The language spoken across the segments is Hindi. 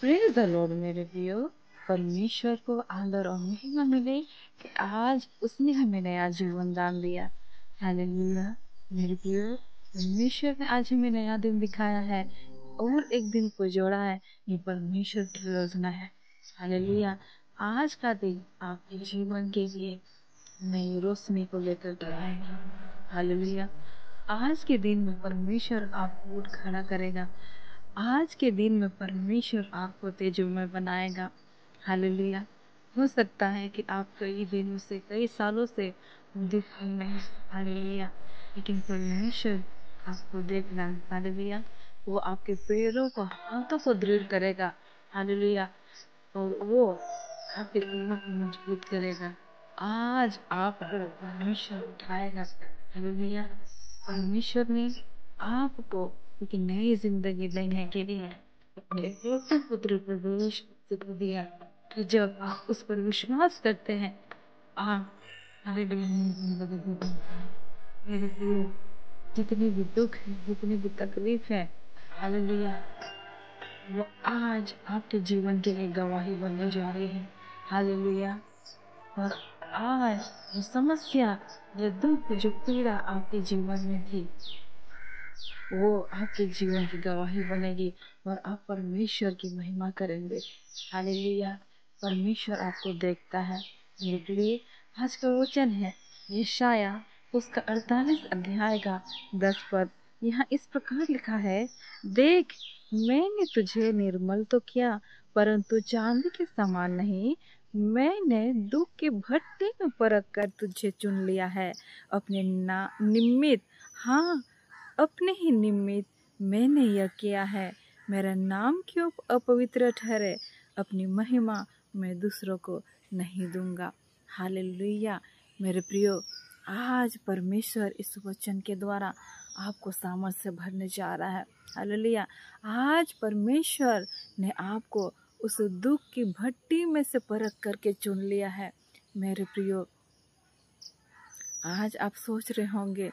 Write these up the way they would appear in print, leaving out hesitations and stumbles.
प्रेज द लॉर्ड मेरे प्रियो। परमेश्वर को आदर और महिमा मिले कि आज उसने हमें नया जीवन दान दिया। हालेलुया। मेरे प्रियो, परमेश्वर ने आज हमें नया दिन दिखाया है और एक दिन को जोड़ा है। ये परमेश्वर की योजना है। हालेलुया। आज का दिन आपके जीवन के लिए नई रोशनी को लेकर के आएगा। हालेलुया। आज के दिन में परमेश्वर आपको उठ खड़ा करेगा। आज के दिन में परमेश्वर आपको तेजोमय बनाएगा। हालेलुया। हो सकता है कि आप कई दिनों से, कई सालों से दुख में नहीं। हालेलुया। लेकिन परमेश्वर आपको देख रहा है। हालेलुया। वो आपके पैरों को, हाथों को दृढ़ करेगा। हालेलुया। और वो आपके दिलों को मजबूत करेगा। आज आप परमेश्वर उठाएगा। हालेलुया। परमेश्वर ने आपको एक नई जिंदगी देने के लिए अपने एकलौते पुत्र को देश को दिया। तो जब आप उस पर विश्वास करते हैं, आप हालेलुया नई जिंदगी देते हैं। मेरे प्रिय, जितनी भी दुख है, जितनी भी तकलीफ है, हालेलुया, वो आज आपके जीवन के लिए गवाही बनने जा रही है। हालेलुया। और आज जो समस्या, जो दुख, जो पीड़ा आपके जीवन में थी, वो आपके जीवन की गवाही बनेगी और आप परमेश्वर की महिमा करेंगे। हालेलुया। परमेश्वर आपको देखता है। मेरे लिए आज का वचन है यशाया उसका 48 अध्याय का 10 पद। यहाँ इस प्रकार लिखा है, देख, मैंने तुझे निर्मल तो किया, परंतु चांदी के समान नहीं। मैंने दुख के भट्टे में परख कर तुझे चुन लिया है अपने ना निमित्त। हाँ, अपने ही निमित्त मैंने यह किया है। मेरा नाम क्यों अपवित्र ठहरे? अपनी महिमा मैं दूसरों को नहीं दूंगा। हालेलुया। मेरे प्रियो, आज परमेश्वर इस वचन के द्वारा आपको सामर्थ से भरने जा रहा है। हालेलुया। आज परमेश्वर ने आपको उस दुख की भट्टी में से परख करके चुन लिया है। मेरे प्रियो, आज आप सोच रहे होंगे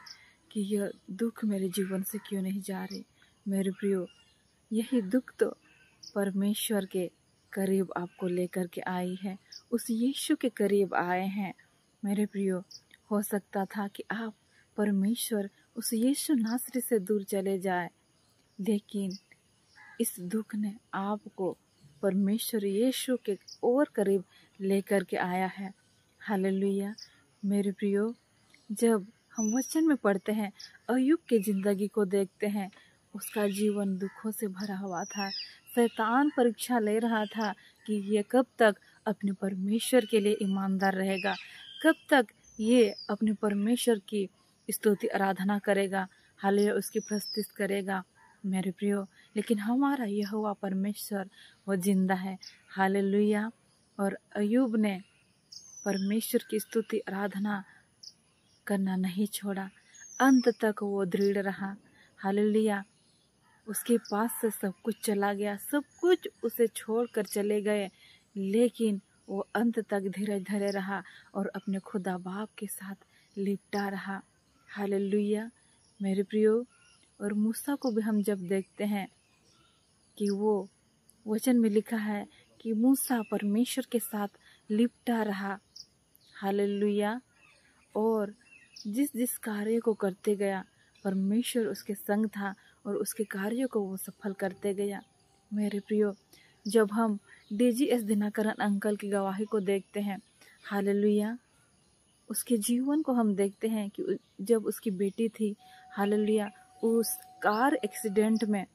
कि यह दुख मेरे जीवन से क्यों नहीं जा रही। मेरे प्रियो, यही दुख तो परमेश्वर के करीब आपको लेकर के आई है, उस यीशु के करीब आए हैं। मेरे प्रियो, हो सकता था कि आप परमेश्वर उस यीशु नासरी से दूर चले जाए, लेकिन इस दुख ने आपको परमेश्वर यीशु के और करीब लेकर के आया है। हालेलुया। मेरे प्रियो, जब हम वचन में पढ़ते हैं, अय्यूब की जिंदगी को देखते हैं, उसका जीवन दुखों से भरा हुआ था। शैतान परीक्षा ले रहा था कि ये कब तक अपने परमेश्वर के लिए ईमानदार रहेगा, कब तक ये अपने परमेश्वर की स्तुति आराधना करेगा, हालेलुया, उसकी प्रस्तुति करेगा। मेरे प्रियो, लेकिन हमारा यहोवा परमेश्वर वो जिंदा है। हालेलुया। और अय्यूब ने परमेश्वर की स्तुति आराधना करना नहीं छोड़ा, अंत तक वो दृढ़ रहा। हालेलुया। उसके पास से सब कुछ चला गया, सब कुछ उसे छोड़कर चले गए, लेकिन वो अंत तक धीरज धरे रहा और अपने खुदा बाप के साथ लिपटा रहा। हालेलुया। मेरे प्रियो, और मूसा को भी हम जब देखते हैं कि वो वचन में लिखा है कि मूसा परमेश्वर के साथ लिपटा रहा। हालेलुया। और जिस जिस कार्य को करते गया, परमेश्वर उसके संग था और उसके कार्यों को वो सफल करते गया। मेरे प्रियो, जब हम DGS दिनकरन अंकल की गवाही को देखते हैं, हालेलुया, उसके जीवन को हम देखते हैं कि जब उसकी बेटी थी, हालेलुया, उस कार एक्सीडेंट में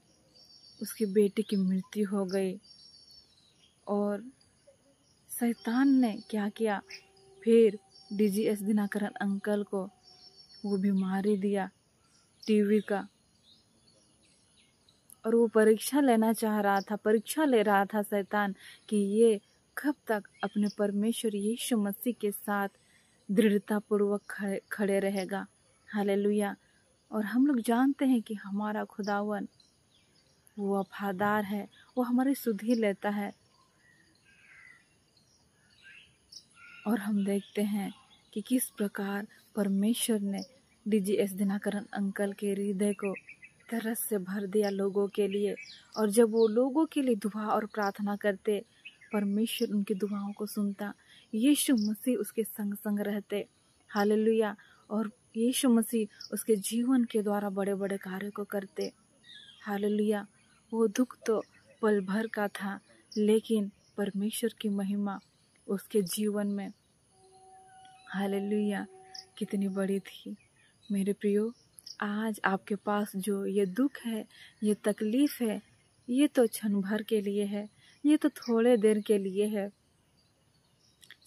उसकी बेटी की मृत्यु हो गई और शैतान ने क्या किया, फिर DGS दिनकरन अंकल को वो बीमारी दिया टीवी का, और वो परीक्षा लेना चाह रहा था, परीक्षा ले रहा था शैतान कि ये कब तक अपने परमेश्वर यीशु मसीह के साथ दृढ़ता पूर्वक खड़े रहेगा। हालेलुया। और हम लोग जानते हैं कि हमारा खुदावन वो वफादार है, वो हमारी सुधि लेता है। और हम देखते हैं कि किस प्रकार परमेश्वर ने DGS दिनकरन अंकल के हृदय को तरस से भर दिया लोगों के लिए। और जब वो लोगों के लिए दुआ और प्रार्थना करते, परमेश्वर उनकी दुआओं को सुनता। यीशु मसीह उसके संग संग रहते। हालेलुया। और यीशु मसीह उसके जीवन के द्वारा बड़े बड़े कार्यों को करते। हालेलुया। वो दुख तो पल भर का था, लेकिन परमेश्वर की महिमा उसके जीवन में, हालेलुया, कितनी बड़ी थी। मेरे प्रियो, आज आपके पास जो ये दुख है, ये तकलीफ है, ये तो क्षण भर के लिए है, ये तो थोड़े देर के लिए है।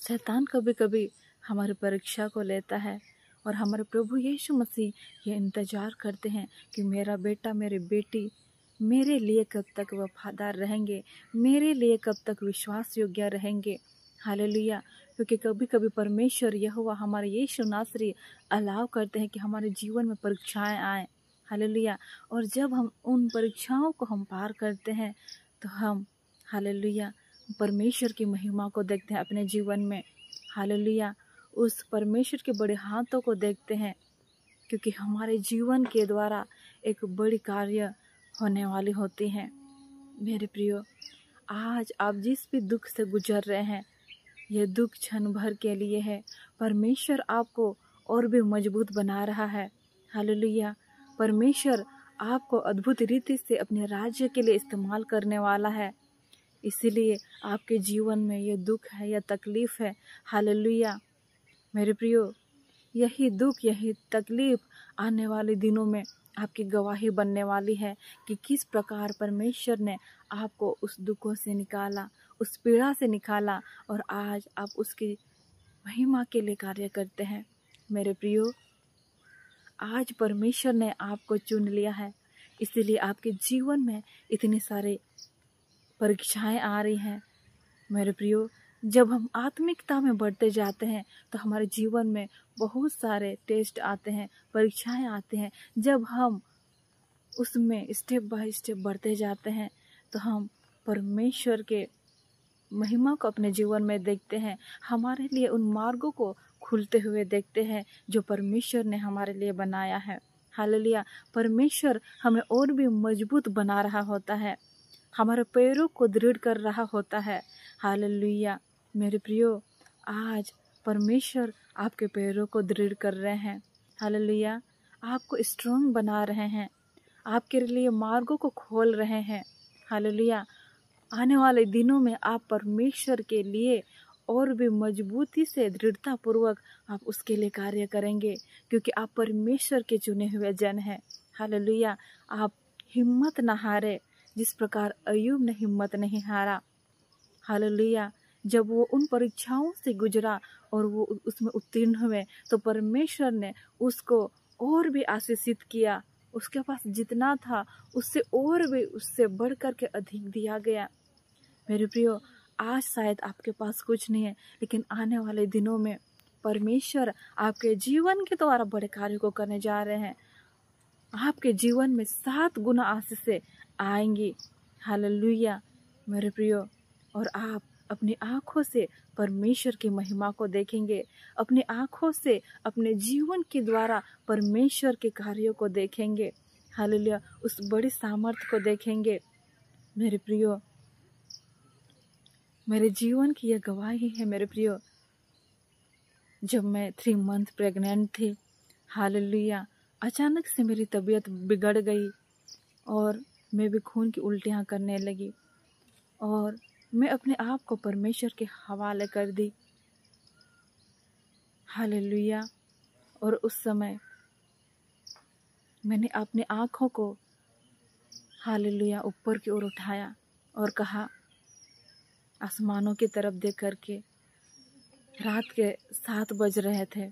शैतान कभी कभी हमारी परीक्षा को लेता है और हमारे प्रभु यीशु मसीह ये इंतजार करते हैं कि मेरा बेटा मेरी बेटी मेरे लिए कब तक वफादार रहेंगे, मेरे लिए कब तक विश्वास योग्य रहेंगे। हालेलुया। क्योंकि कभी कभी परमेश्वर यहोवा हमारे यीशु नासरी अलाव करते हैं कि हमारे जीवन में परीक्षाएं आए। हालेलुया। और जब हम उन परीक्षाओं को हम पार करते हैं तो हम, हालेलुया, परमेश्वर की महिमा को देखते हैं अपने जीवन में। हालेलुया। उस परमेश्वर के बड़े हाथों को देखते हैं, क्योंकि हमारे जीवन के द्वारा एक बड़ी कार्य होने वाली होती हैं। मेरे प्रियो, आज आप जिस भी दुख से गुजर रहे हैं, ये दुख क्षण भर के लिए है। परमेश्वर आपको और भी मजबूत बना रहा है। हालेलुया। परमेश्वर आपको अद्भुत रीति से अपने राज्य के लिए इस्तेमाल करने वाला है। इसीलिए आपके जीवन में ये दुख है, यह तकलीफ है। हालेलुया। मेरे प्रियो, यही दुख, यही तकलीफ आने वाले दिनों में आपकी गवाही बनने वाली है कि किस प्रकार परमेश्वर ने आपको उस दुखों से निकाला, उस पीड़ा से निकाला, और आज आप उसकी महिमा के लिए कार्य करते हैं। मेरे प्रियो, आज परमेश्वर ने आपको चुन लिया है, इसीलिए आपके जीवन में इतनी सारे परीक्षाएं आ रही हैं। मेरे प्रियो, जब हम आत्मिकता में बढ़ते जाते हैं तो हमारे जीवन में बहुत सारे टेस्ट आते हैं, परीक्षाएं आते हैं। जब हम उसमें स्टेप बाय स्टेप बढ़ते जाते हैं तो हम परमेश्वर के महिमा को अपने जीवन में देखते हैं, हमारे लिए उन मार्गों को खुलते हुए देखते हैं जो परमेश्वर ने हमारे लिए बनाया है। हालेलुया। परमेश्वर हमें और भी मजबूत बना रहा होता है, हमारे पैरों को दृढ़ कर रहा होता है। हालेलुया। मेरे प्रियो, आज परमेश्वर आपके पैरों को दृढ़ कर रहे हैं। हालेलुया। आपको स्ट्रॉन्ग बना रहे हैं, आपके लिए मार्गों को खोल रहे हैं। हालेलुया। आने वाले दिनों में आप परमेश्वर के लिए और भी मजबूती से, दृढ़ता पूर्वक आप उसके लिए कार्य करेंगे, क्योंकि आप परमेश्वर के चुने हुए जन हैं। हालेलुया। आप हिम्मत न हारे, जिस प्रकार अय्यूब ने हिम्मत नहीं हारा। हालेलुया। जब वो उन परीक्षाओं से गुजरा और वो उसमें उत्तीर्ण हुए तो परमेश्वर ने उसको और भी आशीषित किया। उसके पास जितना था उससे और भी, उससे बढ़कर के अधिक दिया गया। मेरे प्रियो, आज शायद आपके पास कुछ नहीं है, लेकिन आने वाले दिनों में परमेश्वर आपके जीवन के द्वारा बड़े कार्यों को करने जा रहे हैं। आपके जीवन में 7 गुना आशीषें आएंगी। हालेलुया। मेरे प्रियो, और आप अपनी आँखों से परमेश्वर की महिमा को देखेंगे, अपनी आँखों से अपने जीवन के द्वारा परमेश्वर के कार्यों को देखेंगे। हालेलुया। उस बड़ी सामर्थ्य को देखेंगे। मेरे प्रियो, मेरे जीवन की यह गवाही है। मेरे प्रियो, जब मैं 3 मंथ प्रेग्नेंट थी, हालेलुया, अचानक से मेरी तबीयत बिगड़ गई और मैं भी खून की उल्टियाँ करने लगी और मैं अपने आप को परमेश्वर के हवाले कर दी। हालेलुया। और उस समय मैंने अपने आँखों को, हालेलुया, ऊपर की ओर उठाया और कहा, आसमानों की तरफ देख करके, रात के 7 बज रहे थे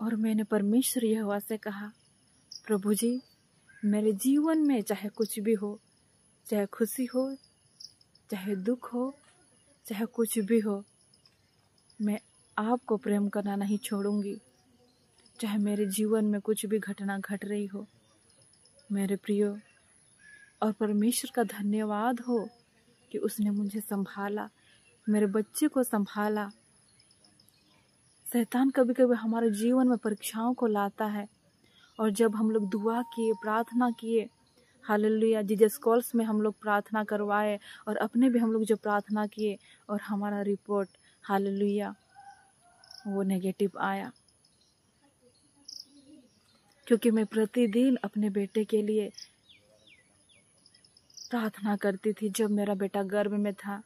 और मैंने परमेश्वर यहोवा से कहा, प्रभु जी, मेरे जीवन में चाहे कुछ भी हो, चाहे खुशी हो, चाहे दुख हो, चाहे कुछ भी हो, मैं आपको प्रेम करना नहीं छोड़ूंगी, चाहे मेरे जीवन में कुछ भी घटना घट रही हो। मेरे प्रियो, और परमेश्वर का धन्यवाद हो कि उसने मुझे संभाला, मेरे बच्चे को संभाला। शैतान कभी कभी हमारे जीवन में परीक्षाओं को लाता है और जब हम लोग दुआ किए, प्रार्थना किए, हालेलुया, जीसस कॉल्स में हम लोग प्रार्थना करवाए और अपने भी हम लोग जो प्रार्थना किए और हमारा रिपोर्ट हालेलुया वो नेगेटिव आया। क्योंकि मैं प्रतिदिन अपने बेटे के लिए प्रार्थना करती थी। जब मेरा बेटा गर्भ में था,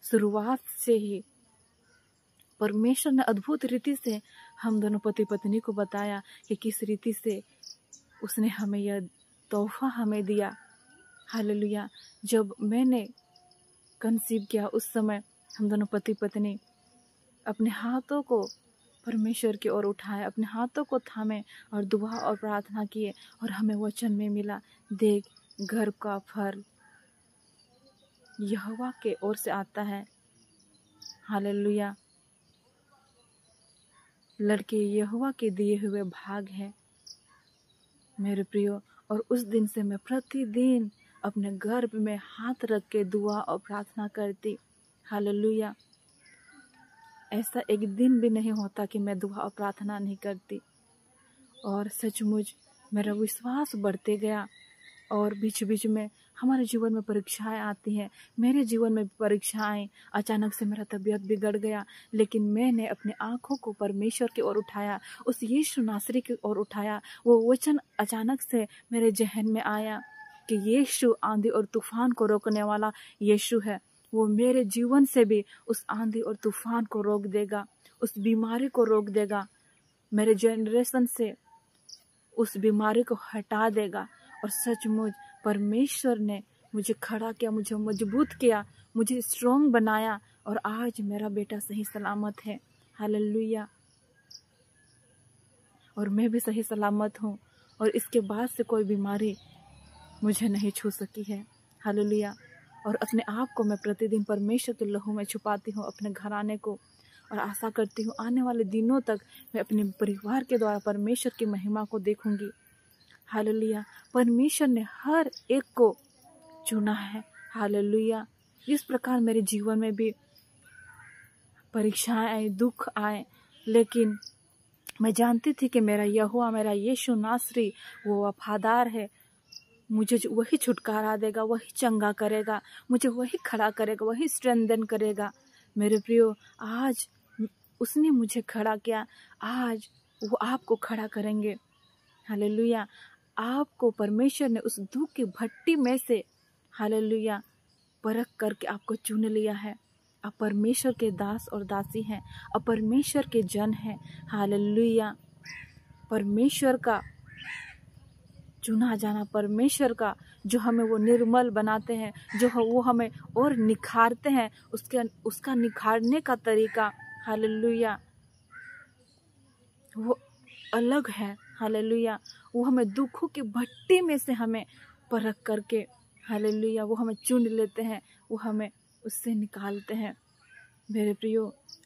शुरुआत से ही परमेश्वर ने अद्भुत रीति से हम दोनों पति पत्नी को बताया कि किस रीति से उसने हमें यह तोहफा हमें दिया। हालेलुया। जब मैंने कंसीव किया उस समय हम दोनों पति पत्नी अपने हाथों को परमेश्वर की ओर उठाए, अपने हाथों को थामे और दुआ और प्रार्थना किए और हमें वचन में मिला, देख गर्भ का फल यहोवा के ओर से आता है। हालेलुया। लड़के यहोवा के दिए हुए भाग हैं मेरे प्रियो। और उस दिन से मैं प्रतिदिन अपने गर्भ में हाथ रख के दुआ और प्रार्थना करती। हालेलुया। ऐसा एक दिन भी नहीं होता कि मैं दुआ और प्रार्थना नहीं करती। और सचमुच मेरा विश्वास बढ़ते गया। और बीच बीच में हमारे जीवन में परीक्षाएं आती हैं। मेरे जीवन में परीक्षाएं, अचानक से मेरा तबीयत बिगड़ गया, लेकिन मैंने अपनी आंखों को परमेश्वर की ओर उठाया, उस यीशु नासरी की ओर उठाया। वो वचन अचानक से मेरे जहन में आया कि यीशु आंधी और तूफान को रोकने वाला यीशु है। वो मेरे जीवन से भी उस आंधी और तूफान को रोक देगा, उस बीमारी को रोक देगा, मेरे जनरेशन से उस बीमारी को हटा देगा। और सचमुच परमेश्वर ने मुझे खड़ा किया, मुझे मजबूत किया, मुझे स्ट्रॉन्ग बनाया और आज मेरा बेटा सही सलामत है। हालेलुया। और मैं भी सही सलामत हूँ और इसके बाद से कोई बीमारी मुझे नहीं छू सकी है। हालेलुया। और अपने आप को मैं प्रतिदिन परमेश्वर के लहू में छुपाती हूँ, अपने घराने को, और आशा करती हूँ आने वाले दिनों तक मैं अपने परिवार के द्वारा परमेश्वर की महिमा को देखूंगी। हालेलुया। परमेश्वर ने हर एक को चुना है। हालेलुया। इस प्रकार मेरे जीवन में भी परीक्षाएं आए, दुख आए, लेकिन मैं जानती थी कि मेरा यहोवा, मेरा यीशु नासरी वो वफादार है। मुझे वही छुटकारा देगा, वही चंगा करेगा, मुझे वही खड़ा करेगा, वही स्ट्रेंथन करेगा। मेरे प्रियो, आज उसने मुझे खड़ा किया, आज वो आपको खड़ा करेंगे। हालेलुया। आपको परमेश्वर ने उस दुख की भट्टी में से हालेलुया परख करके आपको चुन लिया है। आप परमेश्वर के दास और दासी हैं, आप परमेश्वर के जन हैं। हालेलुया। परमेश्वर का चुना जाना, परमेश्वर का जो हमें वो निर्मल बनाते हैं, जो वो हमें और निखारते हैं, उसका निखारने का तरीका हालेलुया वो अलग है। हालेलुया। वो हमें दुखों की भट्टी में से हमें परख करके हालेलुया वो हमें चुन लेते हैं, वो हमें उससे निकालते हैं। मेरे प्रियो,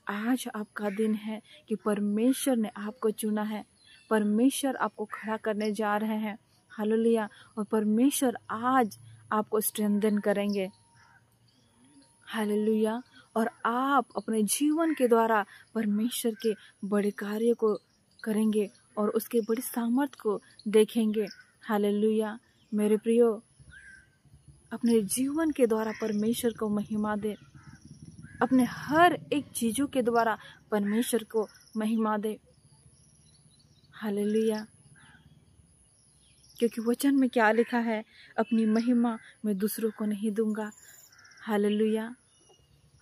आज आपका दिन है कि परमेश्वर ने आपको चुना है, परमेश्वर आपको खड़ा करने जा रहे हैं। हालेलुया। और परमेश्वर आज आपको स्ट्रेंथन करेंगे। हालेलुया। और आप अपने जीवन के द्वारा परमेश्वर के बड़े कार्य को करेंगे और उसके बड़ी सामर्थ को देखेंगे। हालेलुया। मेरे प्रियो, अपने जीवन के द्वारा परमेश्वर को महिमा दे, अपने हर एक चीजों के द्वारा परमेश्वर को महिमा दे। हालेलुया। क्योंकि वचन में क्या लिखा है, अपनी महिमा मैं दूसरों को नहीं दूंगा। हालेलुया।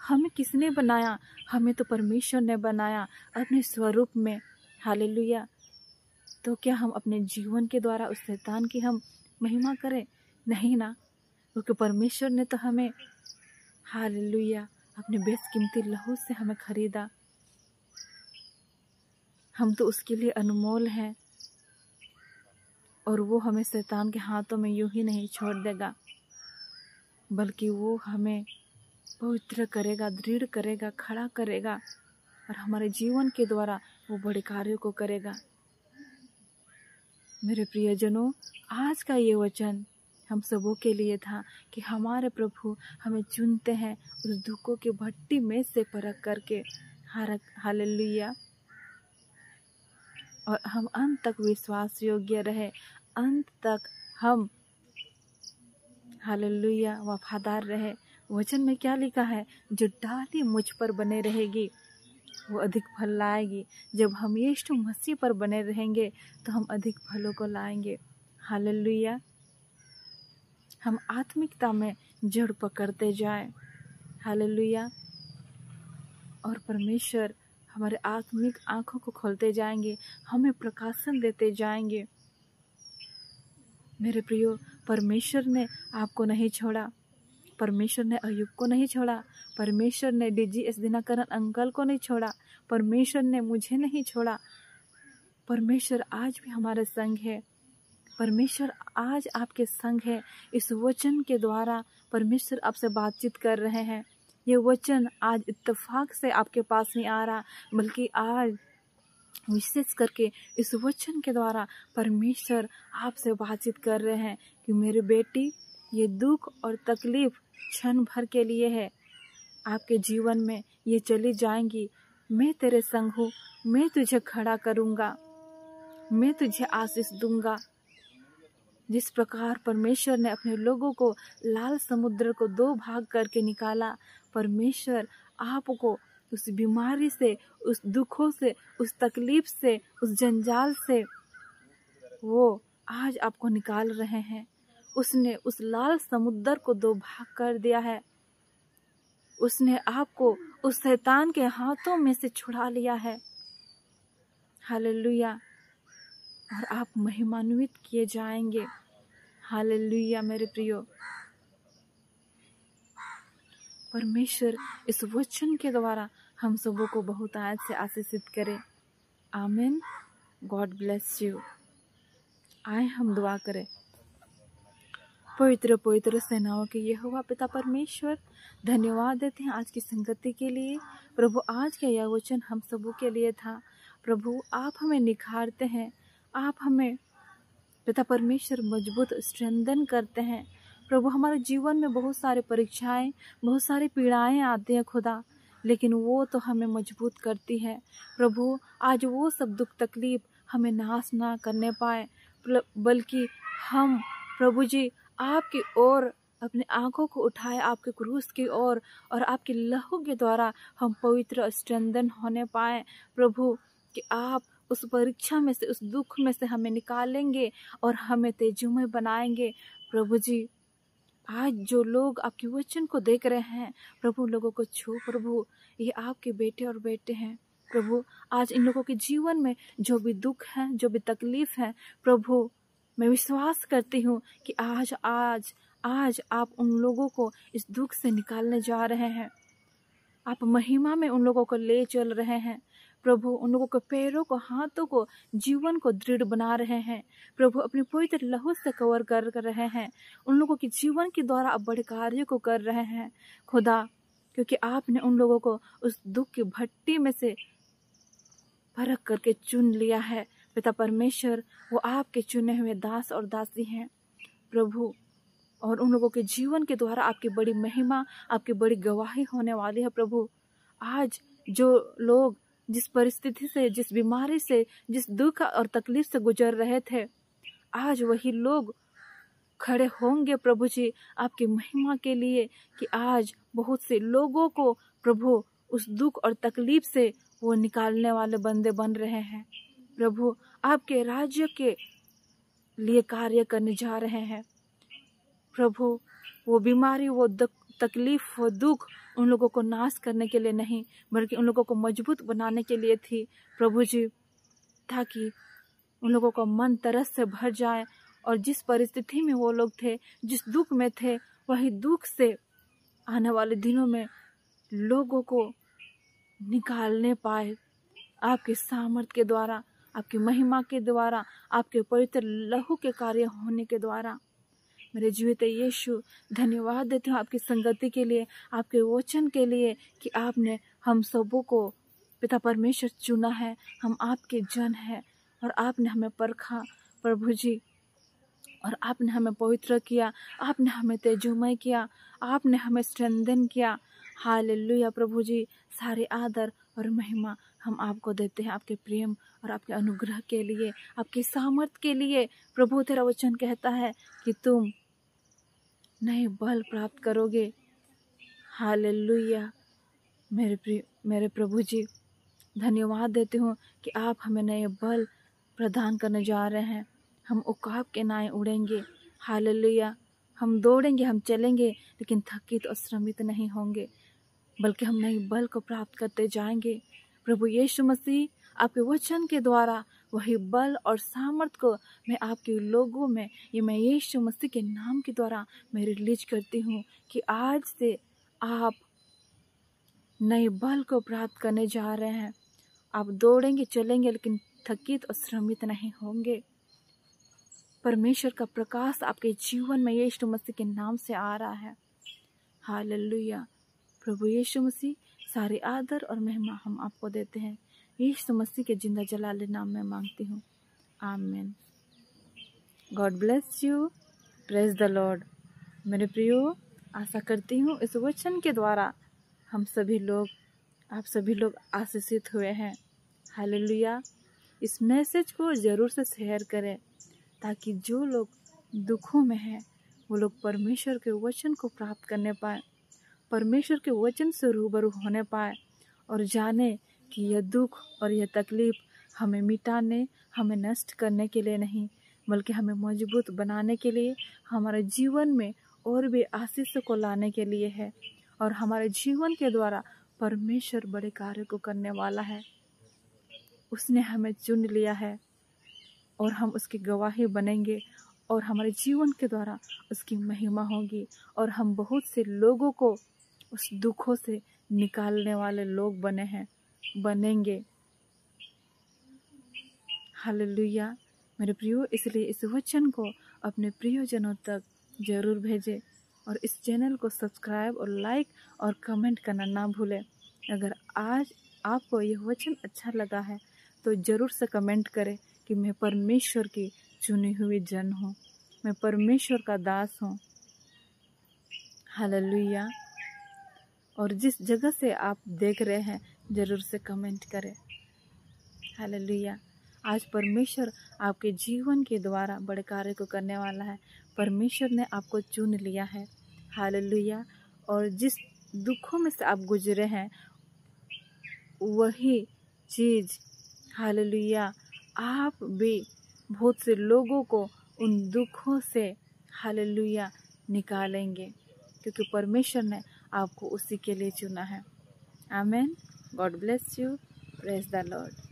हमें किसने बनाया? हमें तो परमेश्वर ने बनाया अपने स्वरूप में। हालेलुया। तो क्या हम अपने जीवन के द्वारा उस शैतान की हम महिमा करें? नहीं ना, क्योंकि परमेश्वर ने तो हमें हालेलुया अपने बेशकीमती लहू से हमें खरीदा। हम तो उसके लिए अनमोल हैं और वो हमें शैतान के हाथों में यूं ही नहीं छोड़ देगा, बल्कि वो हमें पवित्र करेगा, दृढ़ करेगा, खड़ा करेगा और हमारे जीवन के द्वारा वो बड़े कार्यों को करेगा। मेरे प्रियजनों, आज का ये वचन हम सबों के लिए था कि हमारे प्रभु हमें चुनते हैं उस दुखों की भट्टी में से परख करके। हालेलुया। और हम अंत तक विश्वास योग्य रहे, अंत तक हम हालेलुया वफादार रहे। वचन में क्या लिखा है? जो डाली मुझ पर बने रहेगी वो अधिक फल लाएगी। जब हम यीशु मसीह पर बने रहेंगे तो हम अधिक फलों को लाएंगे। हालेलुया। हम आत्मिकता में जड़ पकड़ते जाएं। हालेलुया। और परमेश्वर हमारे आत्मिक आंखों को खोलते जाएंगे, हमें प्रकाशन देते जाएंगे। मेरे प्रियो, परमेश्वर ने आपको नहीं छोड़ा, परमेश्वर ने अयुब को नहीं छोड़ा, परमेश्वर ने DGS दिनाकरण अंकल को नहीं छोड़ा, परमेश्वर ने मुझे नहीं छोड़ा। परमेश्वर आज भी हमारे संग है, परमेश्वर आज आपके संग है। इस वचन के द्वारा परमेश्वर आपसे बातचीत कर रहे हैं। ये वचन आज इत्तेफाक से आपके पास नहीं आ रहा, बल्कि आज विशेष करके इस वचन के द्वारा परमेश्वर आपसे बातचीत कर रहे हैं कि मेरी बेटी, ये दुख और तकलीफ क्षण भर के लिए है। आपके जीवन में ये चली जाएंगी। मैं तेरे संग हूँ, मैं तुझे खड़ा करूँगा, मैं तुझे आशीष दूंगा। जिस प्रकार परमेश्वर ने अपने लोगों को लाल समुद्र को 2 भाग करके निकाला, परमेश्वर आपको उस बीमारी से, उस दुखों से, उस तकलीफ से, उस जंजाल से वो आज आपको निकाल रहे हैं। उसने उस लाल समुद्र को 2 भाग कर दिया है। उसने आपको उस शैतान के हाथों में से छुड़ा लिया है। हालेलुया। और आप महिमान्वित किए जाएंगे। हालेलुया। मेरे प्रियो, परमेश्वर इस वचन के द्वारा हम सबों को बहुत आज से आशीषित करे। आमीन। God bless you. आए हम दुआ करें। पवित्र पवित्र सेनाओं के यहोवा पिता परमेश्वर, धन्यवाद देते हैं आज की संगति के लिए। प्रभु, आज का यह वचन हम सबों के लिए था। प्रभु, आप हमें निखारते हैं, आप हमें पिता परमेश्वर मजबूत स्ट्रेंथन करते हैं। प्रभु, हमारे जीवन में बहुत सारे परीक्षाएं, बहुत सारी पीड़ाएं आती हैं खुदा, लेकिन वो तो हमें मजबूत करती है। प्रभु, आज वो सब दुख तकलीफ हमें नाश ना करने पाए, बल्कि हम प्रभु जी आपकी ओर अपनी आंखों को उठाए, आपके क्रूस की ओर, और आपके लहू के द्वारा हम पवित्र स्ट्रेंथन होने पाए। प्रभु, कि आप उस परीक्षा में से, उस दुख में से हमें निकालेंगे और हमें तेजोमय बनाएंगे। प्रभु जी, आज जो लोग आपके वचन को देख रहे हैं, प्रभु लोगों को छू। प्रभु, ये आपके बेटे और बेटे हैं। प्रभु, आज इन लोगों के जीवन में जो भी दुख है, जो भी तकलीफ है, प्रभु मैं विश्वास करती हूँ कि आज आप उन लोगों को इस दुख से निकालने जा रहे हैं। आप महिमा में उन लोगों को ले चल रहे हैं। प्रभु, उन लोगों के पैरों को, हाथों को, जीवन को दृढ़ बना रहे हैं। प्रभु, अपनी पवित्र लहू से कवर कर रहे हैं। उन लोगों के जीवन के द्वारा आप बड़े कार्यों को कर रहे हैं खुदा, क्योंकि आपने उन लोगों को उस दुख की भट्टी में से परख करके चुन लिया है। पिता परमेश्वर, वो आपके चुने हुए दास और दासी हैं प्रभु, और उन लोगों के जीवन के द्वारा आपकी बड़ी महिमा, आपकी बड़ी गवाही होने वाली है। प्रभु, आज जो लोग जिस परिस्थिति से, जिस बीमारी से, जिस दुख और तकलीफ से गुजर रहे थे, आज वही लोग खड़े होंगे प्रभु जी आपकी महिमा के लिए, कि आज बहुत से लोगों को प्रभु उस दुख और तकलीफ से वो निकालने वाले बंदे बन रहे हैं। प्रभु, आपके राज्य के लिए कार्य करने जा रहे हैं। प्रभु, वो बीमारी, वो तकलीफ, वो दुख उन लोगों को नाश करने के लिए नहीं, बल्कि उन लोगों को मजबूत बनाने के लिए थी प्रभु जी, ताकि उन लोगों का मन तरस से भर जाए, और जिस परिस्थिति में वो लोग थे, जिस दुख में थे, वही दुख से आने वाले दिनों में लोगों को निकालने पाए आपके सामर्थ के द्वारा, आपकी महिमा के द्वारा, आपके पवित्र लहू के कार्य होने के द्वारा। मेरे जीवित यीशु, धन्यवाद देते हूँ आपकी संगति के लिए, आपके वचन के लिए, कि आपने हम सबों को पिता परमेश्वर चुना है। हम आपके जन हैं, और आपने हमें परखा प्रभु जी, और आपने हमें पवित्र किया, आपने हमें तेजोमय किया, आपने हमें स्ट्रेंथन किया। हालेलुया प्रभु जी, सारे आदर और महिमा हम आपको देते हैं आपके प्रेम और आपके अनुग्रह के लिए, आपके सामर्थ के लिए। प्रभु तेरा वचन कहता है कि तुम नए बल प्राप्त करोगे। हालेलुया। मेरे प्रभु जी, धन्यवाद देती हूँ कि आप हमें नए बल प्रदान करने जा रहे हैं। हम उकाब के नाए उड़ेंगे। हालेलुया। हम दौड़ेंगे, हम चलेंगे, लेकिन थकित और श्रमित नहीं होंगे, बल्कि हम नए बल को प्राप्त करते जाएंगे। प्रभु यीशु मसीह, आपके वचन के द्वारा वही बल और सामर्थ को मैं आपके लोगों में, ये मैं यीशु मसीह के नाम के द्वारा मैं रिलीज करती हूँ कि आज से आप नए बल को प्राप्त करने जा रहे हैं। आप दौड़ेंगे, चलेंगे, लेकिन थकित और श्रमित नहीं होंगे। परमेश्वर का प्रकाश आपके जीवन में यीशु मसीह के नाम से आ रहा है। हालेलुया। प्रभु यीशु मसीह, सारे आदर और महिमा हम आपको देते हैं। यीशु मसीह के जिंदा जलाले नाम में मांगती हूँ, आमीन। God bless you. Praise the Lord. मेरे प्रियो, आशा करती हूँ इस वचन के द्वारा आप सभी लोग आशीषित हुए हैं। हालेलुया। इस मैसेज को ज़रूर से शेयर करें, ताकि जो लोग दुखों में हैं वो लोग परमेश्वर के वचन को प्राप्त करने पाए, परमेश्वर के वचन से रूबरू होने पाए, और जाने कि यह दुख और यह तकलीफ हमें मिटाने, हमें नष्ट करने के लिए नहीं, बल्कि हमें मजबूत बनाने के लिए, हमारे जीवन में और भी आशीष को लाने के लिए है। और हमारे जीवन के द्वारा परमेश्वर बड़े कार्य को करने वाला है। उसने हमें चुन लिया है और हम उसकी गवाही बनेंगे, और हमारे जीवन के द्वारा उसकी महिमा होगी, और हम बहुत से लोगों को उस दुखों से निकालने वाले लोग बनेंगे। हालेलुया। मेरे प्रियो, इसलिए इस वचन को अपने प्रियजनों तक जरूर भेजें, और इस चैनल को सब्सक्राइब और लाइक और कमेंट करना ना भूलें। अगर आज आपको यह वचन अच्छा लगा है तो ज़रूर से कमेंट करें कि मैं परमेश्वर की चुनी हुई जन हूँ, मैं परमेश्वर का दास हूँ। हालेलुया। और जिस जगह से आप देख रहे हैं ज़रूर से कमेंट करें। हालेलुया। आज परमेश्वर आपके जीवन के द्वारा बड़े कार्य को करने वाला है। परमेश्वर ने आपको चुन लिया है। हालेलुया। और जिस दुखों में से आप गुजरे हैं वही चीज़, हालेलुया, आप भी बहुत से लोगों को उन दुखों से, हालेलुया, निकालेंगे, क्योंकि परमेश्वर ने आपको उसी के लिए चुना है। आमीन। God bless you. Praise the Lord.